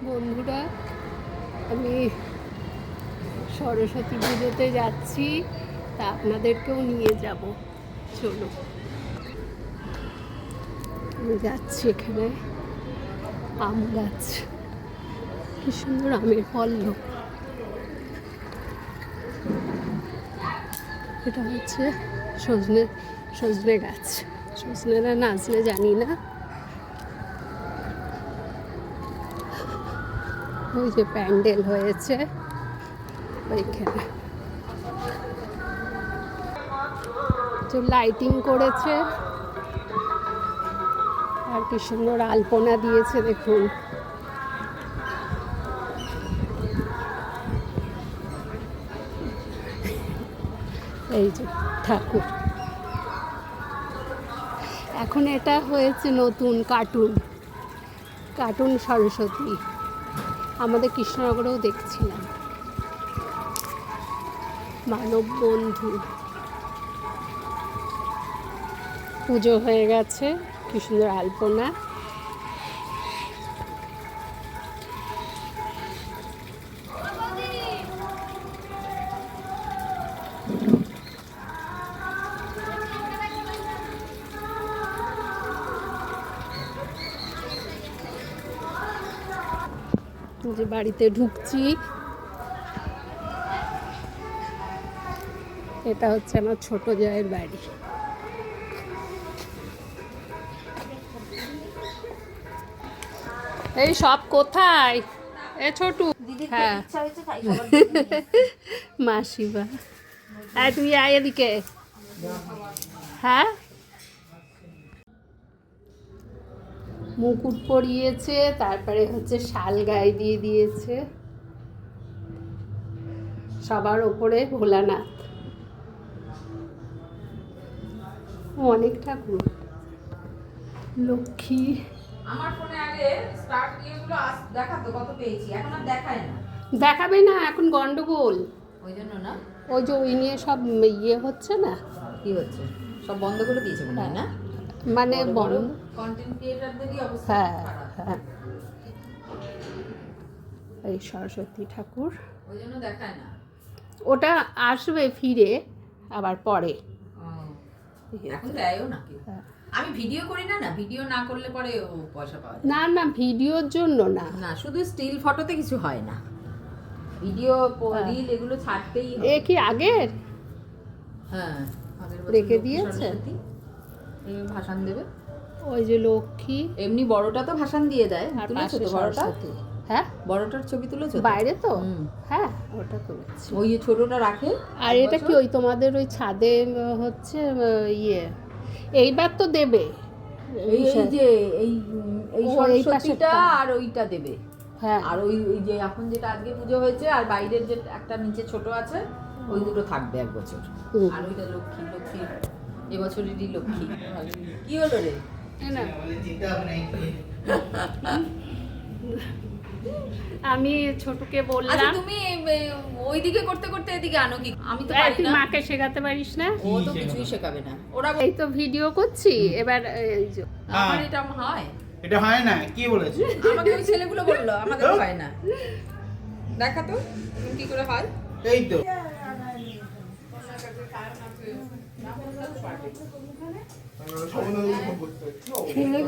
বন্ধুরা, আমি সরস্বতী পুজোতে যাচ্ছি, তা আপনাদেরকেও নিয়ে যাব। চলো, আমি যাচ্ছি। এখানে আম গাছ, কি সুন্দর আমের পল্লব। এটা হচ্ছে সজনে গাছ। সজনেরা নাচলে জানি না। ওই যে প্যান্ডেল হয়েছে ওইখানে, তো লাইটিং করেছে আর কি সুন্দর আলপনা দিয়েছে দেখুন। এই যে ঠাকুর, এখন এটা হয়েছে নতুন কার্টুন সরস্বতী। আমাদের কৃষ্ণনগরেও দেখছিলাম। মানব বন্ধু পুজো হয়ে গেছে, কি সুন্দর আলপনা। যে বাড়িতে ঢুকছি, এটা হচ্ছে আমার ছোট জায়ের বাড়ি। এই সব কোথায়? এ ছোটু, হ্যাঁ মাসিমা, তুই আয় এদিকে। হ্যাঁ, মুকুট পরিয়েছে, তারপরে হচ্ছে শাল গায়ে দিয়ে দিয়েছে। সবার ওপরে ভোলানাথ, অনেক ঠাকুর। লক্ষ্মী। আমার ফোনে আগে স্টার্ট ইয়েগুলো দেখাতো কত পেয়েছি, এখন আর দেখায় না। দেখাবে না, এখন গন্ডগোল। ওই জন্য না, ওই যে ওই নিয়ে সব ইয়ে হচ্ছে না। কি হচ্ছে, সব বন্ধ করে দিয়েছে মনে হয় না, মানে বড় কন্টেন্ট ক্রিয়েটরদেরই অবস্থা খারাপ। হ্যাঁ, এই সরস্বতী ঠাকুর, ওই জন্য দেখায় না। ওটা আসবে ফিরে আবার পরে। এখন দেয়ও নাকি? আমি ভিডিও করি না, ভিডিও না করলে পরে ও পয়সা পাওয়া যায় না। না, ভিডিওর জন্য না, না, শুধু স্টিল ফটোতে কিছু হয় না। ভিডিও রিল এগুলো ছাড়তেই হবে। এ কি আগের? হ্যাঁ, রেখে দিয়েছে, ভাষণ দেবে। ওই যে লক্ষ্মী, এমনি বড়টা তো ভাষণ দিয়ে দেয়। আর তুলেছো পাশে তো বড়টা? হ্যাঁ, বড়টার ছবি তুলেছো বাইরে তো? হ্যাঁ, ওটা তুলেছি। ওই যে ছোটটা রাখে। আর এটা কি ওই তোমাদের ওই ছাদে হচ্ছে ইয়ে, এইবার তো দেবে এই যে এই সরস্বতীটা আর ওইটা দেবে। হ্যাঁ, আর ওই যে এখন যেটা আজকে পুজো হয়েছে আর বাইরের যে একটা নিচে ছোট আছে, ওই দুটো থাকবে 1 বছর। আর ওইটা লক্ষ্মী এবছরেরই লক্ষ্মী। কি হলো রে? আমি ছোটকে বললাম, তুমি ওইদিকে করতে করতে এদিকে আনো কি? আমি তো পারি তুই না। মাকে শেখাতে পারিস না? ও তো কিছুই শেখাবে না। ওরা এই তো ভিডিও করছি এবার। এই যে আমার এটা হয়, এটা হয় না, কি বলেছে? আমাকে ওই ছেলেগুলো বললো, আমাদের হয় না। দেখা তো কি করে হয়। এই তো ছেলে